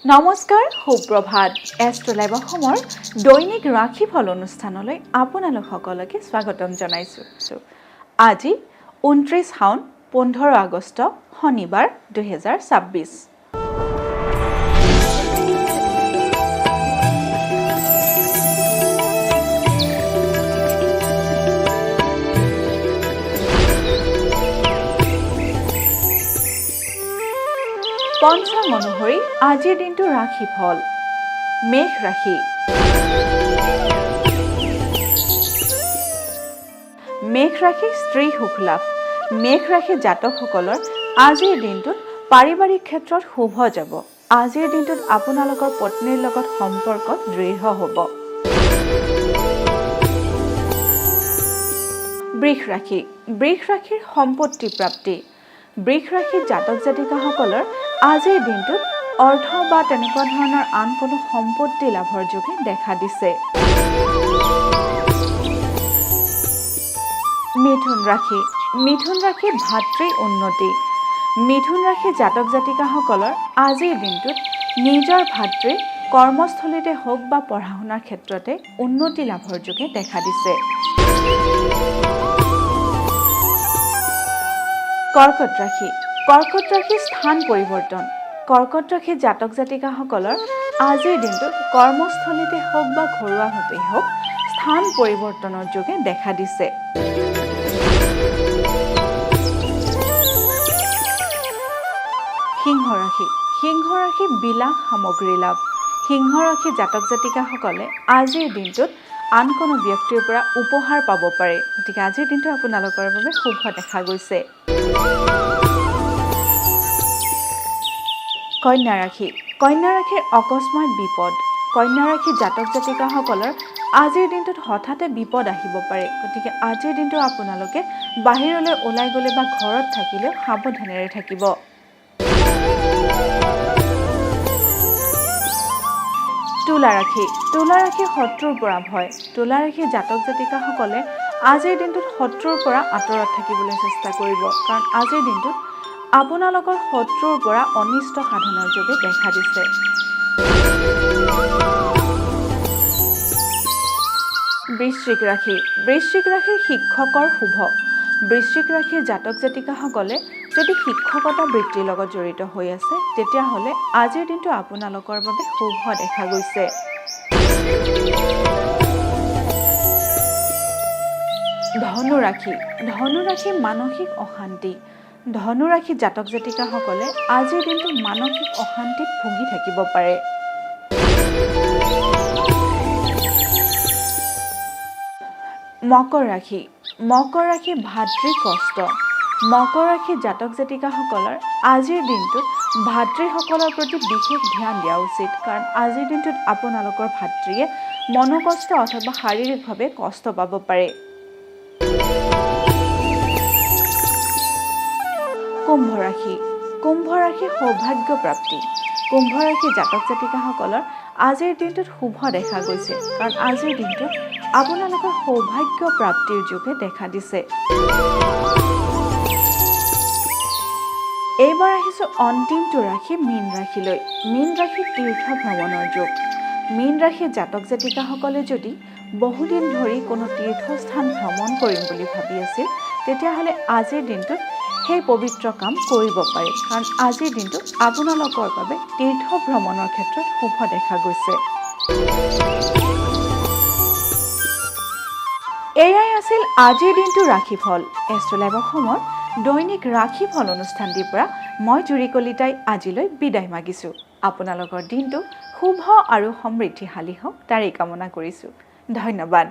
নমস্কাৰ, সুপ্ৰভাত। এষ্ট্ৰলাইভ অসমৰ দৈনিক ৰাশিফল অনুষ্ঠানলৈ আপোনালোক সকলোকে স্বাগতম জনাইছোঁ। আজি 29 শাওন 15 আগষ্ট শনিবাৰ 2026। পঞ্চাং অনুসৰি আজিৰ দিনটো ৰাশিফল। মেঘ ৰাশি। মেঘ ৰাশি স্ত্ৰী সুখ লাভ। মেঘ ৰাশি জাতকসকলৰ আজিৰ দিনটোত পাৰিবাৰিক ক্ষেত্ৰত শুভ যাব। আজিৰ দিনটোত আপোনালোকৰ পত্নীৰ লগত সম্পৰ্ক দৃঢ় হ'ব। বৃষ ৰাশি। বৃষ ৰাশিৰ সম্পত্তি প্ৰাপ্তি। বৃষ ৰাশিৰ জাতক জাতিকাসকলৰ আজিৰ দিনটোত অৰ্থ বা তেনেকুৱা ধৰণৰ আন কোনো সম্পত্তি লাভৰ যোগে দেখা দিছে। মিথুন ৰাশি। মিথুন ৰাশি ভাতৃ উন্নতি। মিথুন ৰাশি জাতক জাতিকাসকলৰ আজিৰ দিনটোত নিজৰ ভাতৃ কৰ্মস্থলীতে হওক বা পঢ়া শুনাৰ ক্ষেত্ৰতে উন্নতি লাভৰ যোগে দেখা দিছে। কৰ্কট ৰাশি। কৰ্কট ৰাশিৰ স্থান পৰিৱৰ্তন। কৰ্কট ৰাশিৰ জাতক জাতিকাসকলৰ আজিৰ দিনটোত কৰ্মস্থলীতে হওক বা ঘৰুৱাভাৱে হওক স্থান পৰিৱৰ্তনৰ যোগে দেখা দিছে। সিংহ ৰাশি। সিংহ ৰাশি বিলাস সামগ্ৰী লাভ। সিংহ ৰাশি জাতক জাতিকাসকলে আজিৰ দিনটোত আন কোনো ব্যক্তিৰ পৰা উপহাৰ পাব পাৰে। গতিকে আজিৰ দিনটো আপোনালোকৰ বাবে শুভ দেখা গৈছে। কন্যা ৰাশি। কন্যা ৰাশিৰ অকস্মাত বিপদ। কন্যা ৰাশি জাতক জাতিকাসকলৰ আজিৰ দিনটোত হঠাতে বিপদ আহিব পাৰে। গতিকে আজিৰ দিনটো আপোনালোকে বাহিৰলৈ ওলাই গ'লে বা ঘৰত থাকিলেও সাৱধানেৰে থাকিব। তুলা ৰাশি। তুলা ৰাশিৰ শত্ৰুৰ পৰা ভয়। তুলা ৰাশিৰ জাতক জাতিকাসকলে আজিৰ দিনটোত শত্ৰুৰ পৰা আঁতৰত থাকিবলৈ চেষ্টা কৰিব, কাৰণ আজিৰ দিনটোত আপোনালোকৰ শত্ৰুৰ পৰা অনিষ্ট সাধনৰ যোগে দেখা দিছে। বৃশ্চিক ৰাশি। বৃশ্চিক ৰাশিৰ শিক্ষকৰ শুভ। বৃশ্চিক ৰাশিৰ জাতক জাতিকাসকলে যদি শিক্ষকতা বৃত্তিৰ লগত জড়িত হৈ আছে, তেতিয়াহ'লে আজিৰ দিনটো আপোনালোকৰ বাবে শুভ দেখা গৈছে। ধনু ৰাশি। ধনু ৰাশি মানসিক অশান্তি। ধনু ৰাশি জাতক জাতিকাসকলে আজিৰ দিনটো মানসিক অশান্তিত ভুগি থাকিব পাৰে। মকৰ ৰাশি। মকৰ ৰাশি ভাতৃ কষ্ট। মকৰ ৰাশি জাতক জাতিকাসকলৰ আজিৰ দিনটোত ভাতৃসকলৰ প্ৰতি বিশেষ ধ্যান দিয়া উচিত, কাৰণ আজিৰ দিনটোত আপোনালোকৰ ভাতৃয়ে মনোকষ্ট অথবা শাৰীৰিকভাৱে কষ্ট পাব পাৰে। কুম্ভ ৰাশি। কুম্ভ ৰাশি সৌভাগ্য প্ৰাপ্তি। কুম্ভ ৰাশি জাতক জাতিকাসকলৰ আজিৰ দিনটোত শুভ দেখা গৈছে, কাৰণ আজিৰ দিনটোত আপোনালোকৰ সৌভাগ্য প্ৰাপ্তিৰ যোগে দেখা দিছে। এইবাৰ আহিছোঁ অন্তিমটো ৰাশি মীন ৰাশিলৈ। মীন ৰাশি তীৰ্থ ভ্ৰমণৰ যোগ। মীন ৰাশিৰ জাতক জাতিকাসকলে যদি বহুদিন ধৰি কোনো তীৰ্থস্থান ভ্ৰমণ কৰিম বুলি ভাবি আছিল, তেতিয়াহ'লে আজিৰ দিনটোত সেই পবিত্ৰ কাম কৰিব পাৰে, কাৰণ আজিৰ দিনটোত আপোনালোকৰ বাবে তীৰ্থ ভ্ৰমণৰ ক্ষেত্ৰত শুভ দেখা গৈছে। এয়াই আছিল আজিৰ দিনটো ৰাশিফল। এষ্ট্ৰলাইভ অসমৰ দৈনিক ৰাশিফল অনুষ্ঠানটিৰ পৰা মই জুৰি কলিতাই আজিলৈ বিদায় মাগিছোঁ। আপোনালোকৰ দিনটো শুভ আৰু সমৃদ্ধিশালী হওক তাৰেই কামনা কৰিছোঁ। ধন্যবাদ।